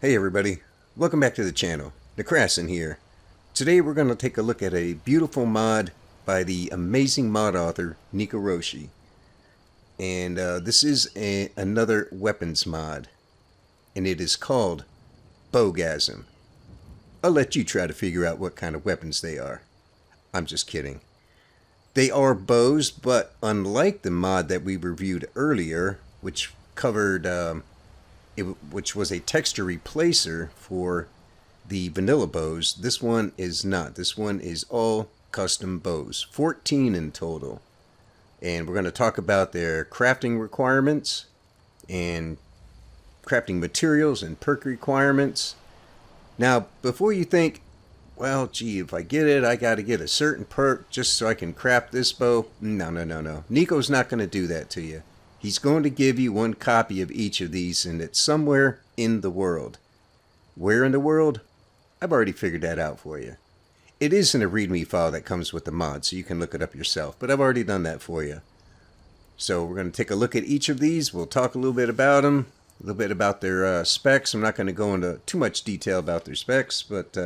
Hey everybody, welcome back to the channel. Necrassin here. Today we're going to take a look at a beautiful mod by the amazing mod author Nico. And this is another weapons mod. And it is called Bowgasm. I'll let you try to figure out what kind of weapons they are. I'm just kidding. They are bows, but unlike the mod that we reviewed earlier, which covered... which was a texture replacer for the vanilla bows, this one is not. This one is all custom bows, 14 in total. And we're going to talk about their crafting requirements and crafting materials and perk requirements. Now, before you think, well, gee, if I get it, I got to get a certain perk just so I can craft this bow. No. Nico's not going to do that to you. He's going to give you one copy of each of these, and it's somewhere in the world. Where in the world? I've already figured that out for you. It is in a README file that comes with the mod, so you can look it up yourself, but I've already done that for you. So we're going to take a look at each of these. We'll talk a little bit about them, a little bit about their specs. I'm not going to go into too much detail about their specs, but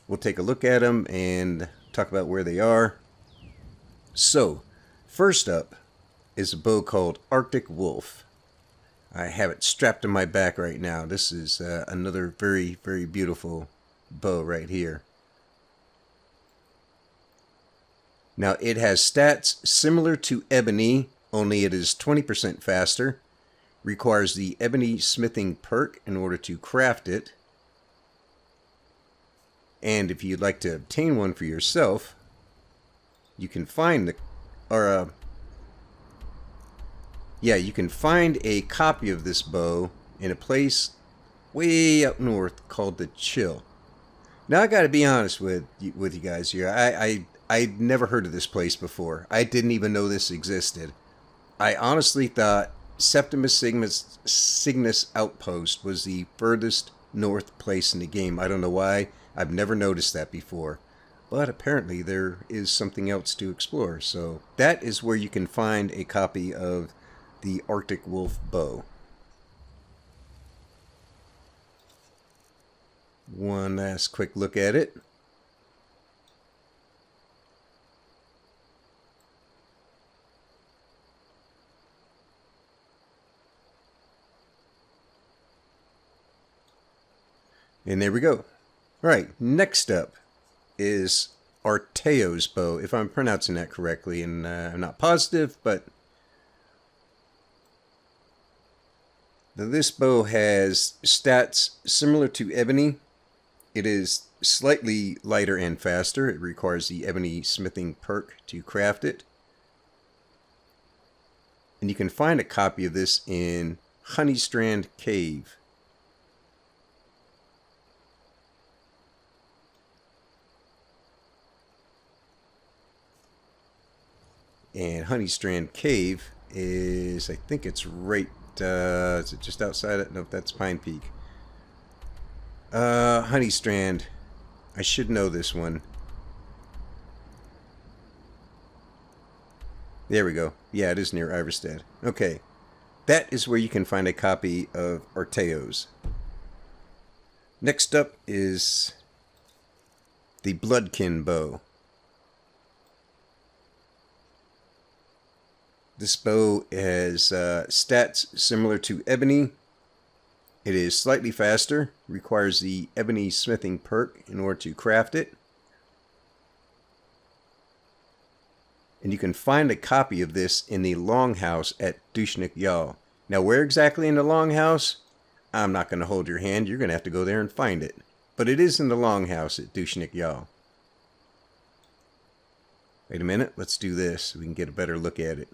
we'll take a look at them and talk about where they are. So, first up is a bow called Arctic Wolf. I have it strapped to my back right now. This is another very, very beautiful bow right here. Now it has stats similar to Ebony, only it is 20% faster. Requires the Ebony smithing perk in order to craft it. And if you'd like to obtain one for yourself, you can find you can find a copy of this bow in a place way up north called the Chill. Now I got to be honest with you guys here. I'd never heard of this place before. I didn't even know this existed. I honestly thought Septimus Cygnus Outpost was the furthest north place in the game. I don't know why. I've never noticed that before. But apparently there is something else to explore. So that is where you can find a copy of the Arctic Wolf bow. One last quick look at it. And there we go. Alright, next up is Arteo's bow, if I'm pronouncing that correctly, and I'm not positive, but this bow has stats similar to Ebony. It is slightly lighter and faster. It requires the Ebony smithing perk to craft it. And you can find a copy of this in Honeystrand Cave. And Honeystrand Cave is, I think it's right, is it just outside it? Nope, that's Pine Peak. Honeystrand. I should know this one. There we go. Yeah, it is near Iverstead. Okay. That is where you can find a copy of Arteo's. Next up is the Bloodkin bow. This bow has stats similar to Ebony. It is slightly faster, requires the Ebony smithing perk in order to craft it. And you can find a copy of this in the Longhouse at Dushnik Yal. Now where exactly in the Longhouse? I'm not going to hold your hand, you're going to have to go there and find it. But it is in the Longhouse at Dushnik Yal. Wait a minute, let's do this so we can get a better look at it.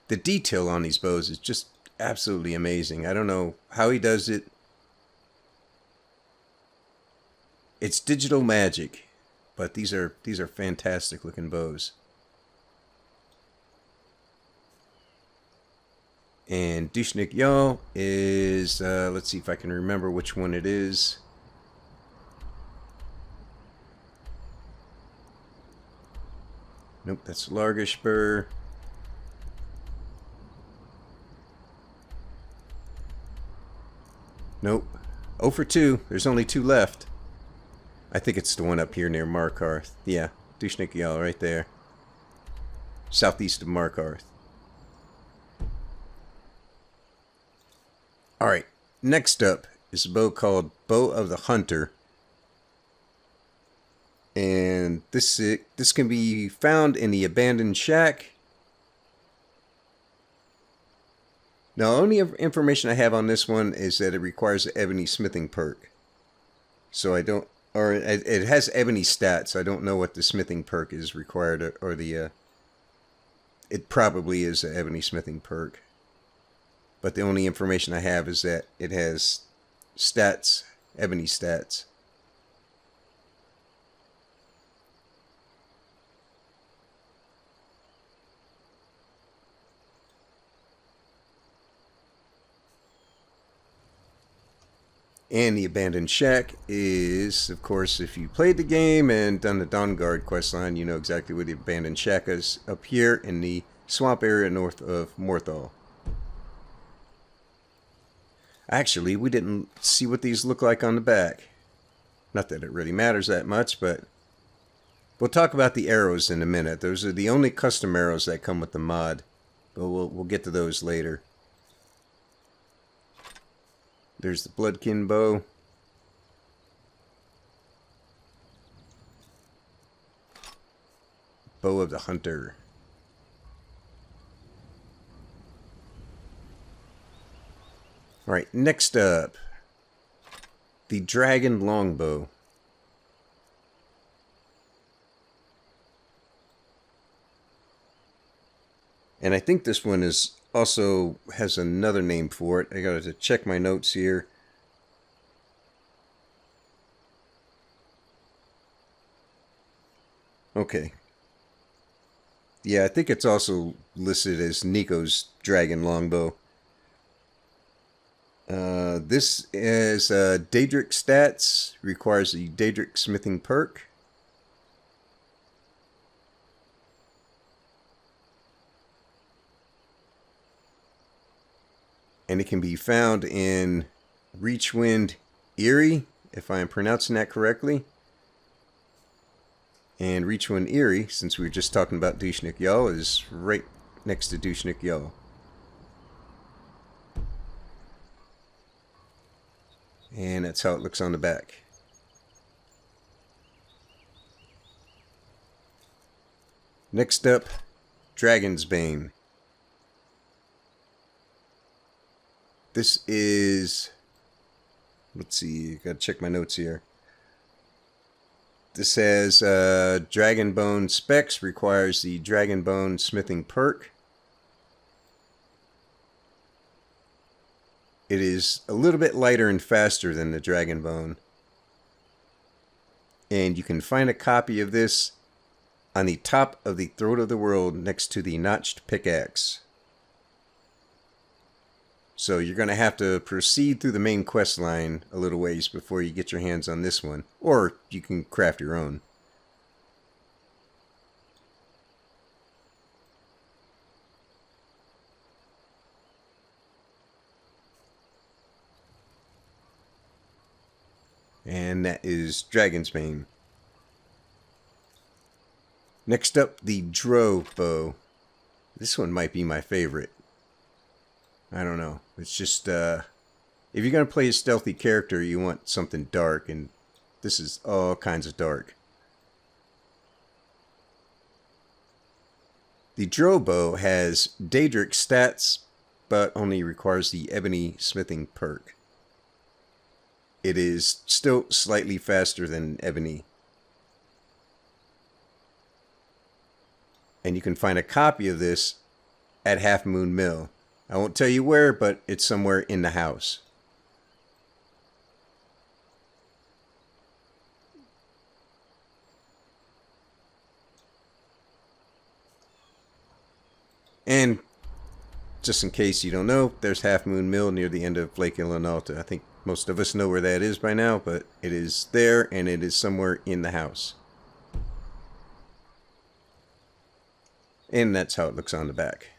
The detail on these bows is just absolutely amazing. I don't know how he does it. It's digital magic, but these are fantastic looking bows. And Dushnik Yal is, let's see if I can remember which one it is. Nope, that's Largashbur. Nope. 0 for 2. There's only 2 left. I think it's the one up here near Markarth. Yeah, Dushnik Yell right there. Southeast of Markarth. Alright, next up is a bow called Bow of the Hunter. And this can be found in the Abandoned Shack. Now, only information I have on this one is that it requires an Ebony Smithing perk. So I don't, or it has Ebony stats. I don't know what the Smithing perk is required, or the, it probably is an Ebony Smithing perk. But the only information I have is that it has stats, Ebony stats. And the Abandoned Shack is, of course, if you played the game and done the Dawnguard questline, you know exactly where the Abandoned Shack is, up here in the swamp area north of Morthal. Actually, we didn't see what these look like on the back. Not that it really matters that much, but we'll talk about the arrows in a minute. Those are the only custom arrows that come with the mod, but we'll get to those later. There's the Bloodkin bow. Bow of the Hunter. Alright, next up, the Dragon Longbow. And I think this one is also has another name for it. I gotta check my notes here. Okay. Yeah, I think it's also listed as Nico's Dragon Longbow. This is Daedric stats, requires the Daedric Smithing perk. And it can be found in Reachwind Eyrie, if I am pronouncing that correctly. And Reachwind Eyrie, since we were just talking about Dushnik Yell, is right next to Dushnik Yell. And that's how it looks on the back. Next up, Dragon's Bane. This is, let's see, gotta check my notes here. This has Dragon Bone specs, requires the Dragon Bone Smithing perk. It is a little bit lighter and faster than the Dragon Bone. And you can find a copy of this on the top of the Throat of the World next to the Notched Pickaxe. So you're going to have to proceed through the main quest line a little ways before you get your hands on this one. Or you can craft your own. And that is Dragon's Bane. Next up, the Drobo. This one might be my favorite. I don't know. It's just, if you're going to play a stealthy character, you want something dark, and this is all kinds of dark. The Drobo has Daedric stats, but only requires the Ebony Smithing perk. It is still slightly faster than Ebony. And you can find a copy of this at Half Moon Mill. I won't tell you where, but it's somewhere in the house. And just in case you don't know, there's Half Moon Mill near the end of Lake Ilinalta. I think most of us know where that is by now, but it is there, and it is somewhere in the house. And that's how it looks on the back.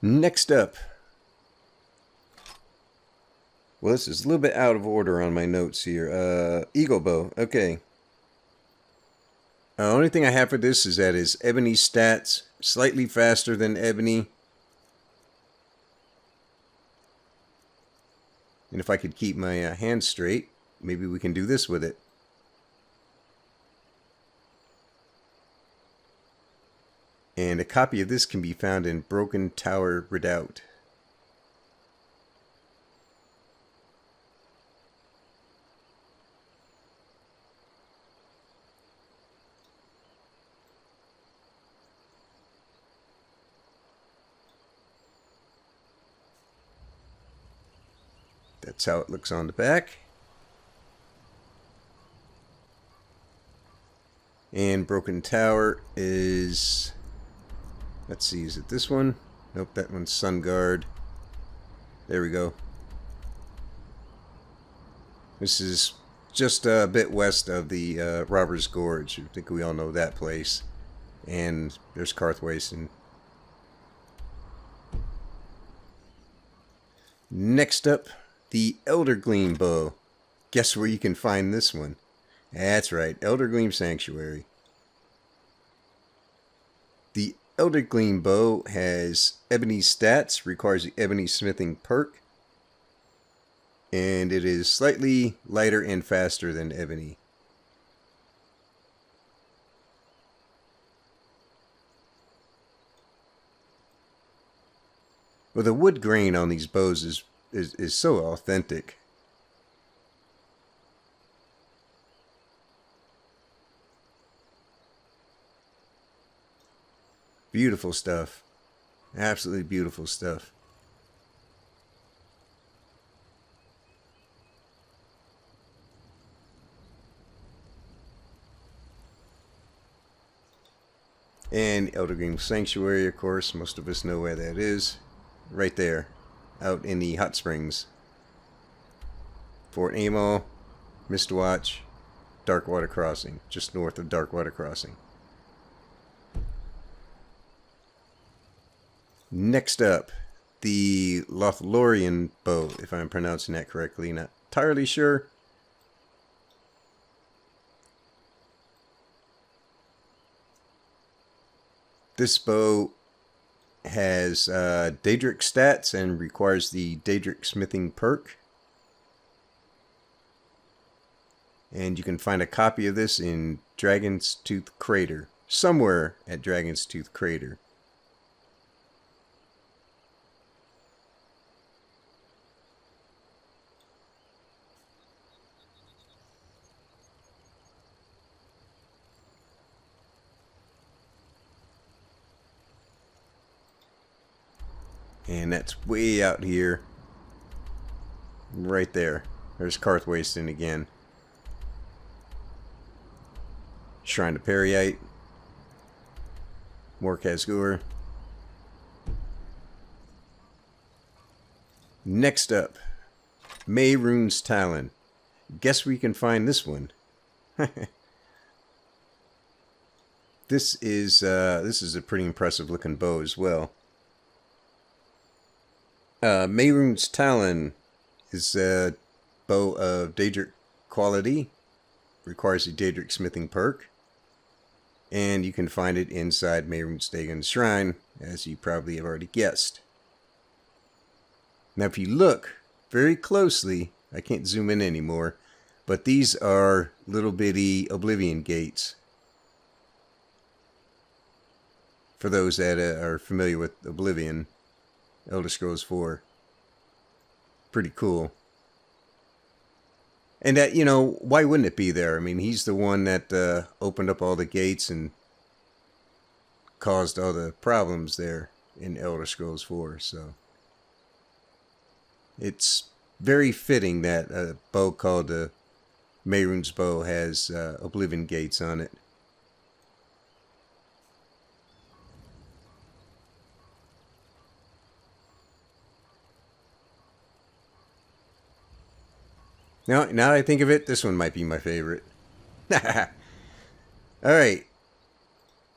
Next up. Well, this is a little bit out of order on my notes here. Eagle Bow. Okay. The only thing I have for this is that his ebony stats slightly faster than ebony. And if I could keep my hand straight, maybe we can do this with it. And a copy of this can be found in Broken Tower Redoubt. That's how it looks on the back. And Broken Tower is... Let's see, is it this one? Nope, that one's Sun Guard. There we go. This is just a bit west of the Robber's Gorge. I think we all know that place. And there's Karthwasten. Next up, the Elder Glean Bow. Guess where you can find this one? That's right, Elder Gleam Sanctuary. The Elder Gleam Bow has ebony stats, requires the ebony smithing perk, and it is slightly lighter and faster than ebony. Well, the wood grain on these bows is so authentic. Beautiful stuff. Absolutely beautiful stuff. And Elder Gleam Sanctuary, of course, most of us know where that is. Right there, out in the hot springs. Fort Amal, Mistwatch, Darkwater Crossing, just north of Darkwater Crossing. Next up, the Lothlorian Bow, if I'm pronouncing that correctly. Not entirely sure. This bow has Daedric stats and requires the Daedric smithing perk. And you can find a copy of this in Dragon's Tooth Crater. Somewhere at Dragon's Tooth Crater. And that's way out here. Right there. There's Karthwasten again. Shrine of Periite. More Khazgur. Next up, Mayrons Talon. Guess we can find this one. This is a pretty impressive looking bow as well. Mayrons Talon is a bow of Daedric quality. Requires a Daedric smithing perk. And you can find it inside Mayrons Dagon's shrine, as you probably have already guessed. Now if you look very closely, I can't zoom in anymore, but these are little bitty Oblivion gates. For those that are familiar with Oblivion, Elder Scrolls 4. Pretty cool. And that, you know, why wouldn't it be there? I mean, he's the one that opened up all the gates and caused all the problems there in Elder Scrolls 4. So it's very fitting that a bow called the Mayrons Bow has Oblivion gates on it. Now that I think of it, this one might be my favorite. Alright.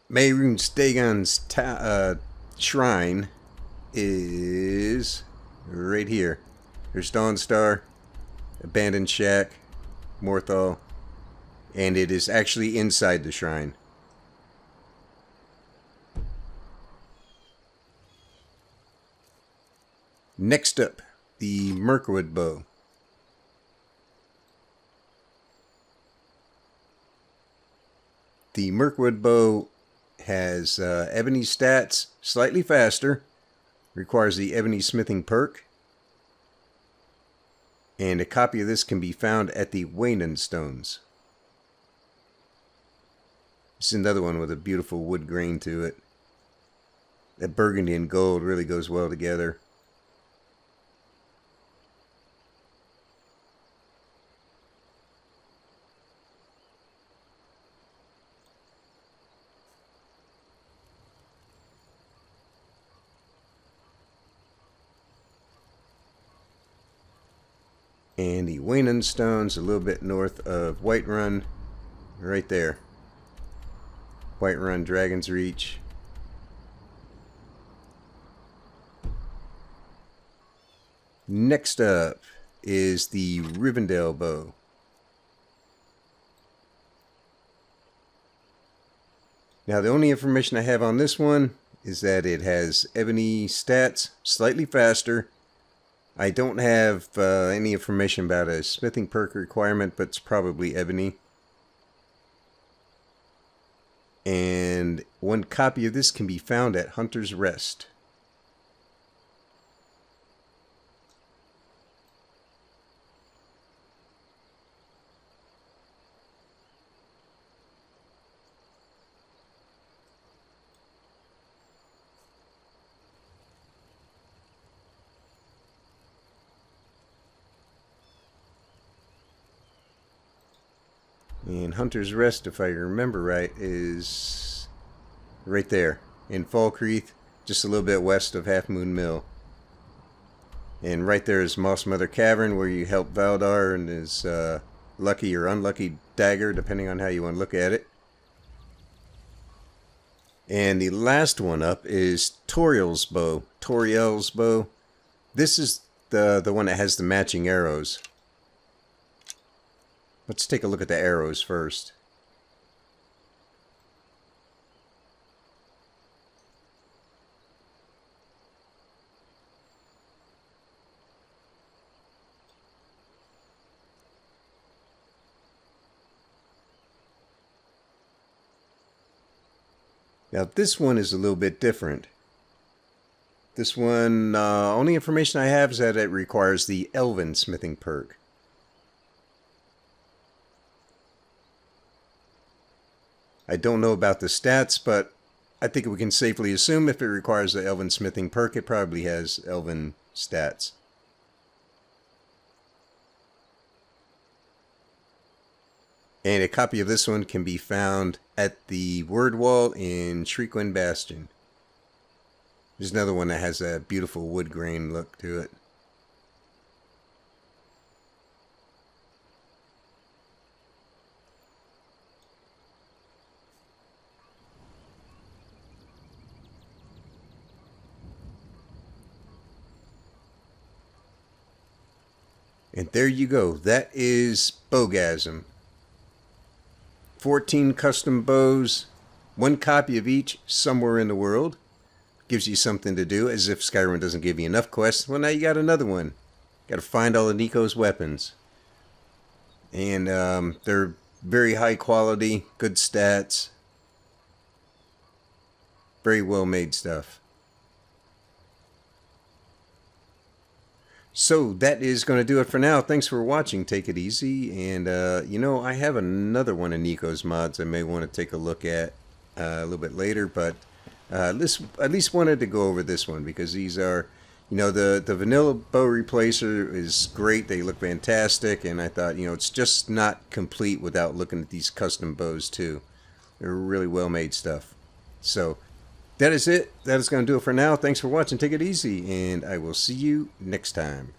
Mayrons Dagon's shrine. is right here. There's Dawnstar, Abandoned Shack, Morthal, and it is actually inside the shrine. Next up, the Merkwood Bow. The Merkwood Bow has ebony stats, slightly faster, requires the ebony smithing perk, and a copy of this can be found at the Waynand Stones. This is another one with a beautiful wood grain to it. That burgundy and gold really goes well together. And the Waynand Stones a little bit north of Whiterun, right there. Whiterun, Dragon's Reach. Next up is the Rivendell Bow. Now the only information I have on this one is that it has ebony stats, slightly faster. I don't have any information about a smithing perk requirement, but it's probably ebony. And one copy of this can be found at Hunter's Rest. And Hunter's Rest, if I remember right, is right there in Falkreath, just a little bit west of Half Moon Mill. And right there is Moss Mother Cavern, where you help Valdar and his lucky or unlucky dagger, depending on how you want to look at it. And the last one up is Toriel's Bow. Toriel's Bow. This is the one that has the matching arrows. Let's take a look at the arrows first. Now this one is a little bit different. This one, only information I have is that it requires the Elven smithing perk. I don't know about the stats, but I think we can safely assume if it requires the Elven smithing perk, it probably has Elven stats. And a copy of this one can be found at the Word Wall in Shriekwind Bastion. There's another one that has a beautiful wood grain look to it. And there you go. That is Bowgasm. 14 custom bows, one copy of each somewhere in the world. Gives you something to do, as if Skyrim doesn't give you enough quests. Well, now you got another one. Got to find all of Nico's weapons. And they're very high quality, good stats. Very well made stuff. So that is going to do it for now. Thanks for watching. Take it easy. And, you know, I have another one of Nico's mods I may want to take a look at a little bit later. But at least wanted to go over this one because these are, you know, the vanilla bow replacer is great. They look fantastic. And I thought, you know, it's just not complete without looking at these custom bows too. They're really well made stuff. So that is it. That is going to do it for now. Thanks for watching. Take it easy. And I will see you next time.